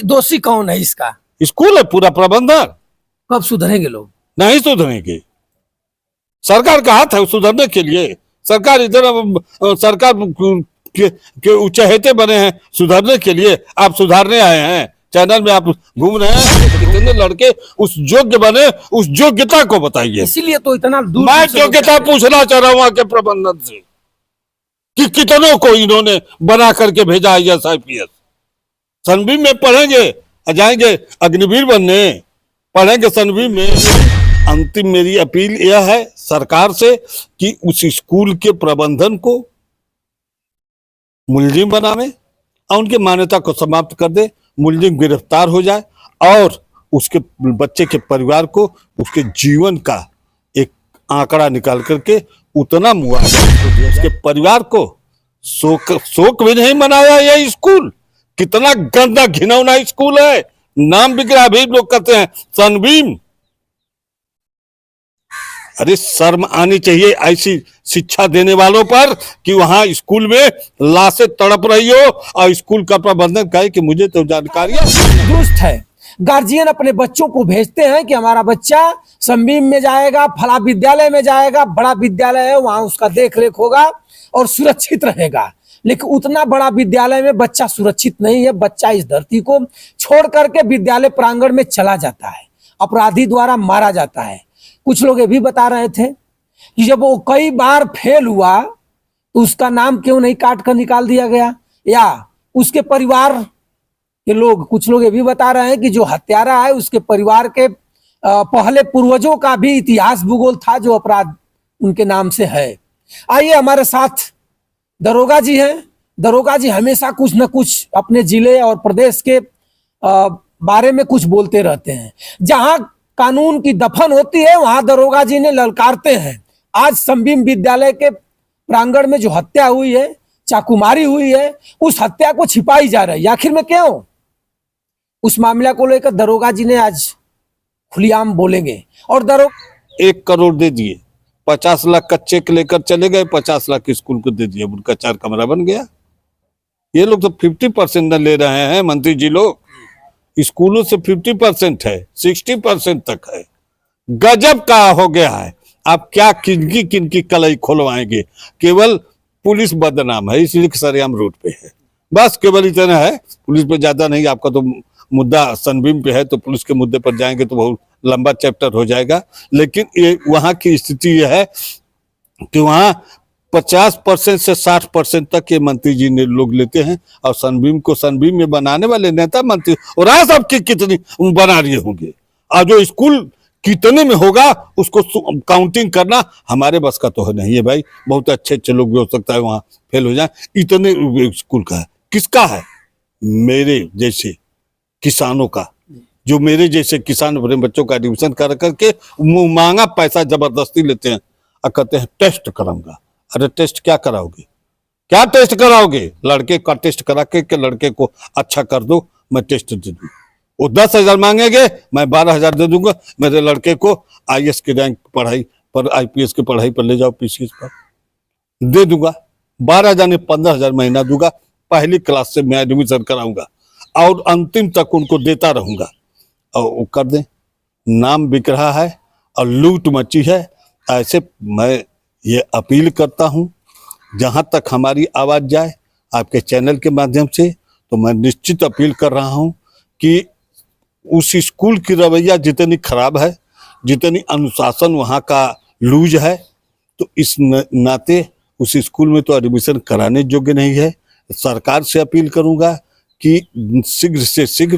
दोषी कौन है इसका? स्कूल है, पूरा प्रबंधन। कब सुधरेंगे लोग? नहीं सुधरेंगे। सरकार का हाथ है सुधरने के लिए। सरकार इधर सरकार के चहेते बने हैं सुधरने के लिए। आप सुधारने आए हैं, चैनल में आप घूम रहे हैं। कितने लड़के उस योग्य बने, उस योग्यता को बताइए। इसीलिए तो इतना दूर मैं योग्यता पूछना चाह रहा हूँ वहां के प्रबंधन से कि कितनों को इन्होंने बना करके भेजा IAS IPS। सनबीम में पढ़ेंगे, जाएंगे अग्निवीर बनने, पढ़ेंगे सनबीम में। अंतिम मेरी अपील यह है सरकार से कि उस स्कूल के प्रबंधन को मुलजिम बनावे और उनकी मान्यता को समाप्त कर दे, मुलजिम गिरफ्तार हो जाए और उसके बच्चे के परिवार को उसके जीवन का एक आंकड़ा निकाल करके उतना मुआवजा उसके परिवार को। शोक भी नहीं मनाया यह स्कूल। कितना गंदा घिनौना स्कूल है। नाम बिक रहा, भी लोग कहते हैं सनबीम। अरे शर्म आनी चाहिए ऐसी शिक्षा देने वालों पर कि वहां स्कूल में लाशें तड़प रही हो और स्कूल का प्रबंधन कहे कि मुझे तो जानकारियां दुरुस्त है। गार्जियन अपने बच्चों को भेजते हैं कि हमारा बच्चा सनबीम में जाएगा, फला विद्यालय में जाएगा, बड़ा विद्यालय है, वहां उसका देख रेख होगा और सुरक्षित रहेगा। लेकिन उतना बड़ा विद्यालय में बच्चा सुरक्षित नहीं है। बच्चा इस धरती को छोड़ करके विद्यालय प्रांगण में चला जाता है, अपराधी द्वारा मारा जाता है। कुछ लोग ये भी बता रहे थे कि जब वो कई बार फेल हुआ तो उसका नाम क्यों नहीं काट कर निकाल दिया गया, या उसके परिवार के लोग, कुछ लोग ये भी बता रहे हैं कि जो हत्यारा है उसके परिवार के पहले पूर्वजों का भी इतिहास भूगोल था जो अपराध उनके नाम से है। आइए हमारे साथ दरोगा जी हैं। दरोगा जी हमेशा कुछ न कुछ अपने जिले और प्रदेश के बारे में कुछ बोलते रहते हैं। जहां कानून की दफन होती है वहां दरोगा जी ने ललकारते हैं। आज सनबीम विद्यालय के प्रांगण में जो हत्या हुई है, चाकूमारी हुई है, उस हत्या को छिपाई जा रही है। आखिर में क्यों? उस मामले को लेकर दरोगा जी ने आज खुलेआम बोलेंगे। और 1 करोड़ दे दिए, 50 लाख का चेक लेकर चले गए, 50 लाख स्कूल को दे दिया, उनका 4 कमरा बन गया। ये लोग तो 50% न ले रहे हैं मंत्री जी लोग। स्कूलों से 50% है, 60% तक है। गजब का हो गया है। आप क्या किनकी किनकी कलई खोलवाएंगे? केवल पुलिस बदनाम है इसलिए सरेआम रोड पे है, बस केवल इतना है। पुलिस पे ज्यादा नहीं। आपका तो मुद्दा सनबीम पे है तो पुलिस के मुद्दे पर जाएंगे तो बहुत लंबा चैप्टर हो जाएगा। लेकिन ये वहां की स्थिति यह है कि वहां 50% से 60% तक ये मंत्री जी ने लोग लेते हैं और सनबीम को सनबीम में बनाने वाले नेता मंत्री और आज आपकी कितनी बना रहे होंगे। आज जो स्कूल कितने में होगा उसको काउंटिंग करना हमारे बस का तो है नहीं है भाई। बहुत अच्छे अच्छे लोग भी हो सकता है वहां फेल हो जाए। इतने स्कूल का है, किसका है? मेरे जैसे किसानों का, जो मेरे जैसे किसान अपने बच्चों का एडमिशन कर करके मांगा पैसा जबरदस्ती लेते हैं और कहते हैं टेस्ट कराऊंगा। अरे टेस्ट क्या कराओगे? क्या टेस्ट कराओगे? लड़के का टेस्ट करा के लड़के को अच्छा कर दो, मैं टेस्ट दे दूं। वो 10,000 मांगेंगे, मैं 12,000 दे दूंगा। मेरे लड़के को IAS की रैंक पढ़ाई पर, IPS की पढ़ाई पर ले जाओ, PCS पर दे दूंगा। 12,000 नहीं 15,000 महीना दूंगा। पहली क्लास से मैं एडमिशन कराऊंगा और अंतिम तक उनको देता रहूंगा और वो कर दें। नाम बिक रहा है और लूट मची है। ऐसे मैं ये अपील करता हूं, जहां तक हमारी आवाज जाए आपके चैनल के माध्यम से, तो मैं निश्चित अपील कर रहा हूं कि उस स्कूल की रवैया जितनी खराब है, जितनी अनुशासन वहां का लूज है, तो इस नाते उस स्कूल में तो एडमिशन कराने योग्य नहीं है। सरकार से अपील करूंगा कि शीघ्र से शीघ्र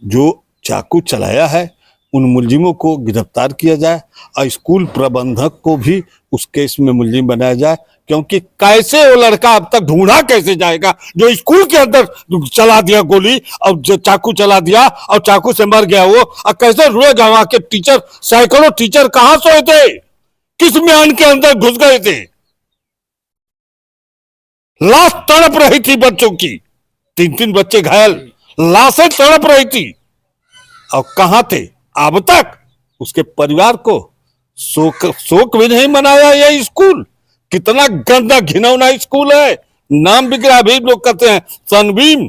जो चाकू चलाया है उन मुलजिमों को गिरफ्तार किया जाए और स्कूल प्रबंधक को भी उस केस में मुलजिम बनाया जाए। क्योंकि कैसे वो लड़का अब तक ढूंढा कैसे जाएगा जो स्कूल के अंदर चला दिया गोली और जो चाकू चला दिया और चाकू से मर गया वो, और कैसे रुएगा? वहां के टीचर, सैकड़ों टीचर कहां सोए थे? किस म्यान के अंदर घुस गए थे? लाश तड़प रही थी बच्चों की, 3-3 बच्चे घायल, लाशें तड़प रही थी और कहां थे? अब तक उसके परिवार को शोक भी नहीं मनाया यह स्कूल। कितना गंदा घिनौना स्कूल है। नाम बिक रहा, भी लोग कहते हैं सनबीम।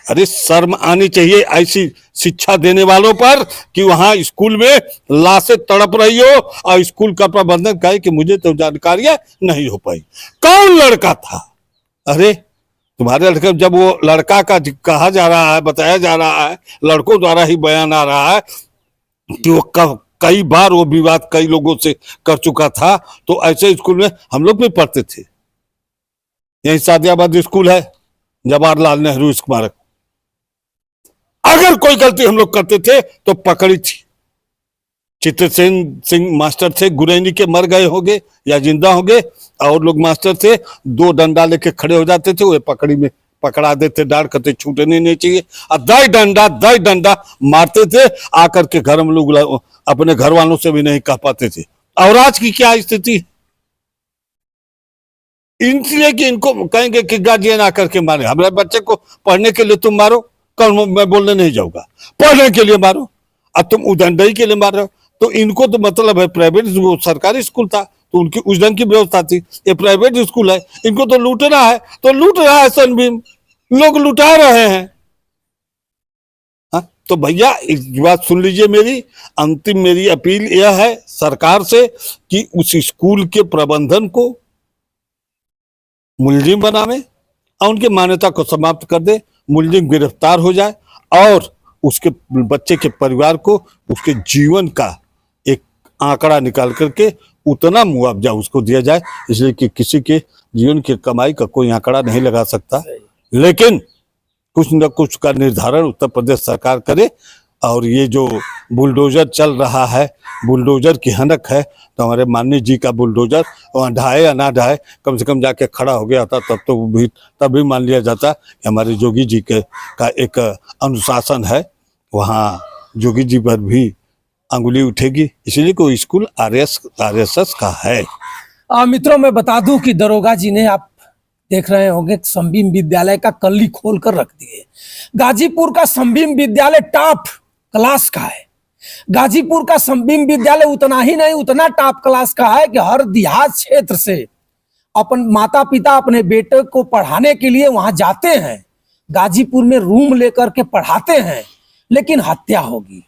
अरे शर्म आनी चाहिए ऐसी शिक्षा देने वालों पर कि वहां स्कूल में लाशें तड़प रही हो और स्कूल का प्रबंधन कहे कि मुझे तो जानकारियां नहीं हो पाई। कौन लड़का था? अरे तुम्हारे लड़के, जब वो लड़का का कहा जा रहा है, बताया जा रहा है, लड़कों द्वारा ही बयान आ रहा है कि वो कई बार वो विवाद कई लोगों से कर चुका था, तो ऐसे स्कूल में हम लोग भी पढ़ते थे। यही सादियाबाद स्कूल है, जवाहरलाल नेहरू स्मारक। अगर कोई गलती हम लोग करते थे तो पकड़ी थी। चित्रसेन सिंह मास्टर थे, गुरैनी के, मर गए होंगे या जिंदा होंगे, और लोग मास्टर थे, 2 डंडा लेके खड़े हो जाते थे, वो पकड़ी में पकड़ा देते, डांट करते छूटने नहीं चाहिए, और दई डंडा मारते थे। आकर के घर में लोग अपने घर वालों से भी नहीं कह पाते थे। और आज की क्या स्थिति है? इसलिए कि इनको कहेंगे कि गार्जियन आकर के मारे, हमारे बच्चे को पढ़ने के लिए तुम मारो, कल मैं बोलने नहीं जाऊंगा, पढ़ने के लिए मारो, अब तुम उदंडई के लिए मार रहे हो। तो इनको तो मतलब है प्राइवेट, वो सरकारी स्कूल था तो उनकी उस ढंग की व्यवस्था थी, ये प्राइवेट स्कूल है, इनको तो लूटना है, तो लूट रहा है सनबीम, लोग लुटा रहे हैं। हाँ, तो भैया इस बात सुन लीजिए, मेरी अंतिम मेरी अपील यह है सरकार से कि उस स्कूल के प्रबंधन को मुलजिम बनावे और उनकी मान्यता को समाप्त कर दे, मुलजिम गिरफ्तार हो जाए और उसके बच्चे के परिवार को उसके जीवन का एक आंकड़ा निकाल करके उतना मुआवजा उसको दिया जाए, इसलिए कि किसी के जीवन की कमाई का कोई आंकड़ा नहीं लगा सकता, लेकिन कुछ न कुछ का निर्धारण उत्तर प्रदेश सरकार करे। और ये जो बुलडोजर चल रहा है, बुलडोजर की हनक है, तो हमारे माननीय जी का बुलडोजर वहाँ ढाए या ना ढाए, कम से कम जाके खड़ा हो गया था, तब तो भी तब भी मान लिया जाता कि हमारे योगी जी के का एक अनुशासन है, वहाँ योगी जी पर भी अंगुली उठेगी, इसलिए कोई स्कूल RSS का है। मित्रों, मैं बता दूं कि दरोगा जी ने, आप देख रहे होंगे, संबीम विद्यालय का कल्ली खोल कर रख दिए। गाजीपुर का संबीम विद्यालय टॉप क्लास का है। गाजीपुर का संबीम विद्यालय उतना ही नहीं, उतना टॉप क्लास का है कि हर देहात क्षेत्र से अपन माता पिता अपने बेटे को पढ़ाने के लिए वहां जाते हैं, गाजीपुर में रूम लेकर के पढ़ाते हैं, लेकिन हत्या होगी,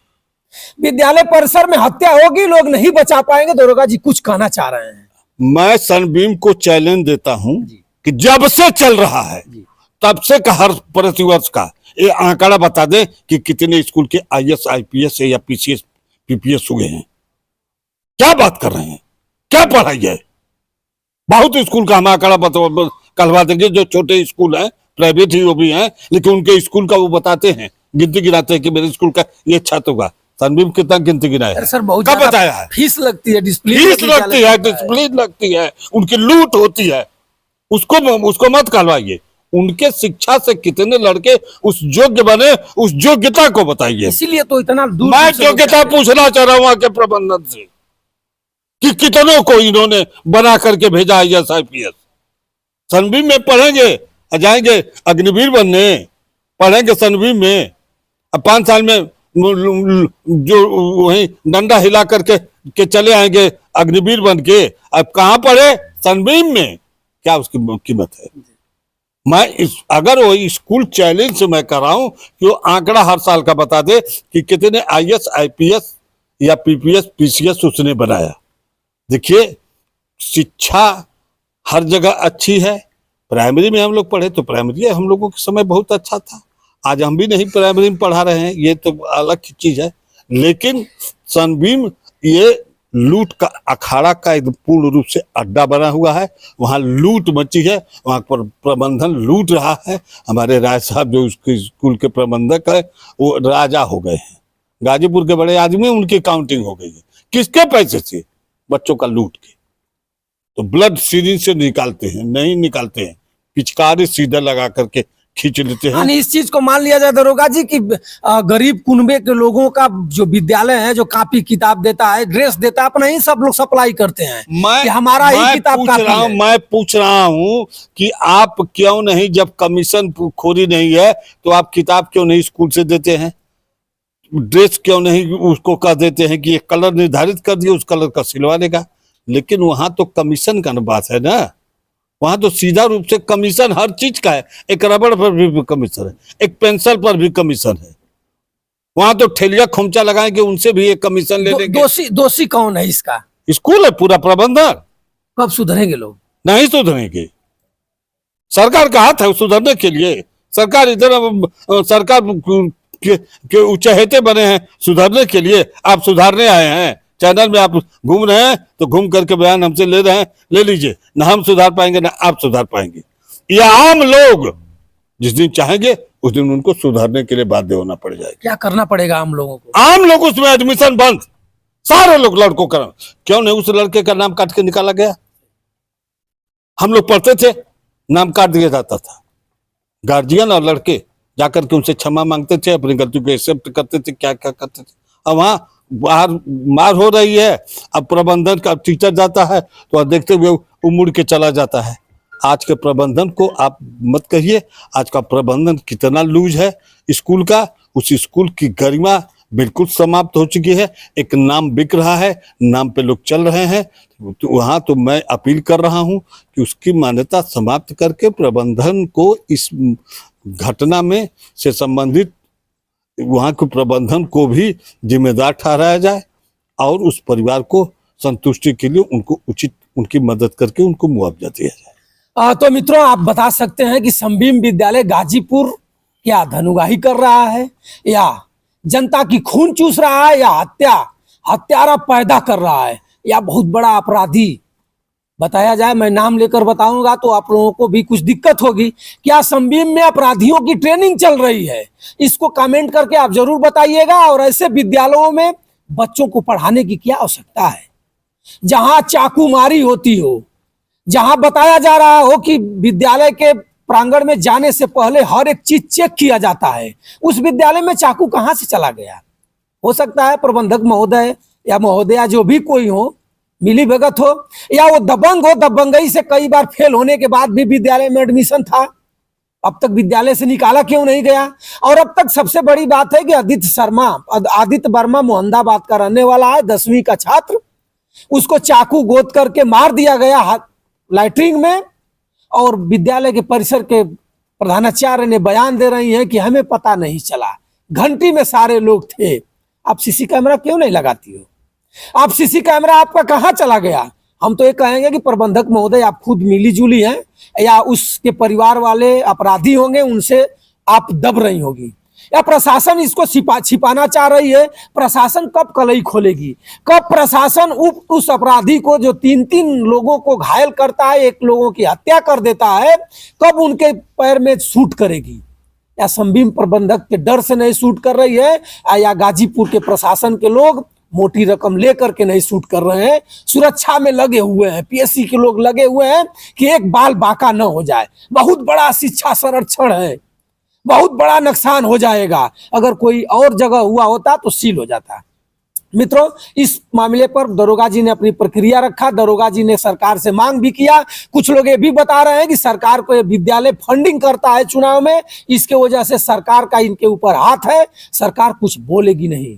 विद्यालय परिसर में हत्या होगी, लोग नहीं बचा पाएंगे। दरोगा जी कुछ कहना चाह रहे हैं? मैं सनबीम को चैलेंज देता हूं कि जब से चल रहा है तब से का हर प्रतिवर्ष का ये आंकड़ा बता दे कि कितने स्कूल के IS IPS या PCS PPS हुए हैं। क्या बात कर रहे हैं? क्या पढ़ाई है? बहुत स्कूल का हम आंकड़ा कहलवा देंगे, जो छोटे स्कूल हैं, प्राइवेट ही वो भी हैं, लेकिन उनके स्कूल का वो बताते हैं, गिनती गिनाते हैं कि मेरे स्कूल का ये छात्र होगा। सनबीम कितना गिनती गिनाया है? सर बहुत कब बताया है? फीस लगती है, डिसिप्लिन लगती है, उनकी लूट होती है, उसको मत कहलवाइए। उनके शिक्षा से कितने लड़के उस योग्य बने, उस योग्यता को बताइए। इसीलिए तो इतना दूर मैं योग्यता पूछना चाह रहा हूं वहां के प्रबंधन से कि कितनों को इन्होंने बना करके भेजा IS IPS। सनबीम में पढ़ेंगे, जाएंगे अग्निवीर बनने, पढ़ेंगे सनबीम में, अब 5 साल में जो वही डंडा हिला करके चले आएंगे अग्निवीर बन के। अब कहां पढ़े? सनबीम में। क्या उसकी कीमत है? मैं अगर वो स्कूल चैलेंज से मैं कर रहा हूं कि वो आंकड़ा हर साल का बता दे कि कितने IS IPS या PPS PCS उसने बनाया। देखिए, शिक्षा हर जगह अच्छी है। प्राइमरी में हम लोग पढ़े तो प्राइमरी हम लोगों के समय बहुत अच्छा था, आज हम भी नहीं प्राइमरी में पढ़ा रहे हैं, ये तो अलग चीज है। लेकिन सनबीम ये लूट का अखाड़ा का एक पूर्ण रूप से अड्डा बना हुआ है, वहां लूट मची है, वहां पर प्रबंधन लूट रहा है। हमारे राय साहब जो उसके स्कूल के प्रबंधक है वो राजा हो गए हैं, गाजीपुर के बड़े आदमी, उनकी काउंटिंग हो गई है। किसके पैसे से? बच्चों का लूट के। तो ब्लड सीरिंज से निकालते हैं, नहीं निकालते हैं, पिचकारी सीधा लगा करके खींच लेते हैं। इस चीज को मान लिया जाए दरोगा जी कि गरीब कुनबे के लोगों का जो विद्यालय है, जो कापी किताब देता है, ड्रेस देता है, अपना ही सब लोग सप्लाई करते हैं कि हमारा ही किताब कापी है। मैं पूछ रहा हूं कि आप क्यों नहीं, जब कमीशन खोरी नहीं है तो आप किताब क्यों नहीं स्कूल से देते हैं? ड्रेस क्यों नहीं उसको कह देते हैं कि ये कलर निर्धारित कर दिए, उस कलर का सिलवा देगा? लेकिन वहां तो कमीशन का बात है ना, वहां तो सीधा रूप से कमीशन हर चीज का है। एक रबड़ पर भी कमीशन है, एक पेंसिल पर भी कमीशन है। वहां तो ठेलिया खोमचा लगाएंगे, उनसे भी एक कमीशन ले लेंगे। दोषी कौन है इसका? स्कूल है, पूरा प्रबंधन। कब सुधरेंगे लोग? नहीं सुधरेंगे। सरकार का हाथ है सुधरने के लिए। सरकार इधर सरकार के चहेते बने हैं सुधरने के लिए। आप सुधारने आए हैं, चैनल में आप घूम रहे हैं तो घूम करके बयान हमसे ले रहे हैं, ले लीजिए। ना हम सुधार पाएंगे ना आप सुधार पाएंगे। ये आम लोग जिस दिन चाहेंगे उस दिन उनको सुधारने के लिए बाध्य होना पड़ जाएगा। क्या करना पड़ेगा आम लोगों को? आम लोग उसमें एडमिशन बंद, सारे लोग लड़कों का। क्यों नहीं? उस लड़के का नाम काट के निकाला गया। हम लोग पढ़ते थे, नाम काट दिया जाता था। गार्जियन और लड़के जाकर के उनसे क्षमा मांगते थे, अपनी गलती को एक्सेप्ट करते थे, क्या क्या करते थे। अब वहां बाहर मार हो रही है, अब प्रबंधन का टीचर जाता है तो देखते हुए वो मुड़ के चला जाता है। आज के प्रबंधन को आप मत कहिए, आज का प्रबंधन कितना लूज है स्कूल का। उस स्कूल की गरिमा बिल्कुल समाप्त हो चुकी है। एक नाम बिक रहा है, नाम पे लोग चल रहे हैं। तो वहां तो मैं अपील कर रहा हूं कि उसकी मान्यता समाप्त करके प्रबंधन को इस घटना में से संबंधित वहां के प्रबंधन को भी जिम्मेदार ठहराया जाए और उस परिवार को संतुष्टि के लिए उनको उचित उनकी मदद करके उनको मुआवजा दिया जाए। तो मित्रों, आप बता सकते हैं कि संबीम विद्यालय गाजीपुर क्या धनुगाही कर रहा है, या जनता की खून चूस रहा है, या हत्यारा पैदा कर रहा है, या बहुत बड़ा अपराधी बताया जाए? मैं नाम लेकर बताऊंगा तो आप लोगों को भी कुछ दिक्कत होगी। क्या संबीम में अपराधियों की ट्रेनिंग चल रही है? इसको कमेंट करके आप जरूर बताइएगा। और ऐसे विद्यालयों में बच्चों को पढ़ाने की क्या आवश्यकता है? जहां चाकूमारी होती हो, जहां बताया जा रहा हो कि विद्यालय के प्रांगण में जाने से पहले हर एक चीज चेक किया जाता है, उस विद्यालय में चाकू कहां से चला गया? हो सकता है प्रबंधक महोदय या महोदया जो भी कोई हो, मिली भगत हो, या वो दबंग हो, दबंगई से कई बार फेल होने के बाद भी विद्यालय में एडमिशन था। अब तक विद्यालय से निकाला क्यों नहीं गया? और अब तक सबसे बड़ी बात है कि आदित्य वर्मा मोहम्मदाबाद का रहने वाला है, 10वीं का छात्र, उसको चाकू गोद करके मार दिया गया लैट्रिन में। और विद्यालय के परिसर के प्रधानाचार्य ने बयान दे रही हैं कि हमें पता नहीं चला, घंटी में सारे लोग थे। आप सीसी कैमरा क्यों नहीं लगाती हो? आप सीसी कैमरा आपका कहां चला गया? हम तो ये कहेंगे कि प्रबंधक महोदय आप खुद मिली जुली हैं, या उसके परिवार वाले अपराधी होंगे, उनसे आप दब रही होगी, या प्रशासन इसको छिपाना चाह रही है। प्रशासन कब कलई खोलेगी? कब प्रशासन उस अपराधी को जो 3-3 लोगों को घायल करता है, 1 लोगों की हत्या कर देता है, कब उनके पैर में शूट करेगी? या संबीम प्रबंधक के डर से नहीं शूट कर रही है, या गाजीपुर के प्रशासन के लोग मोटी रकम लेकर के नहीं शूट कर रहे हैं? सुरक्षा में लगे हुए हैं, पीएससी के लोग लगे हुए हैं कि एक बाल बाका न हो जाए। बहुत बड़ा शिक्षा संरक्षण है, बहुत बड़ा नुकसान हो जाएगा। अगर कोई और जगह हुआ होता तो सील हो जाता। मित्रों, इस मामले पर दरोगा जी ने अपनी प्रक्रिया रखा। दरोगा जी ने सरकार से मांग भी किया। कुछ लोग ये भी बता रहे हैं कि सरकार को ये विद्यालय फंडिंग करता है चुनाव में, इसके वजह से सरकार का इनके ऊपर हाथ है, सरकार कुछ बोलेगी नहीं।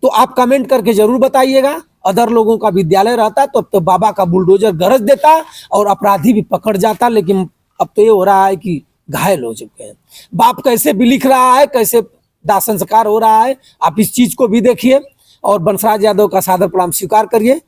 तो आप कमेंट करके जरूर बताइएगा। अदर लोगों का विद्यालय रहता तो अब तो बाबा का बुलडोजर गरज देता और अपराधी भी पकड़ जाता, लेकिन अब तो ये हो रहा है कि घायल हो चुके हैं। बाप कैसे भी लिख रहा है, कैसे दाह संस्कार हो रहा है, आप इस चीज को भी देखिए। और बंसराज यादव का सादर प्रणाम स्वीकार करिए।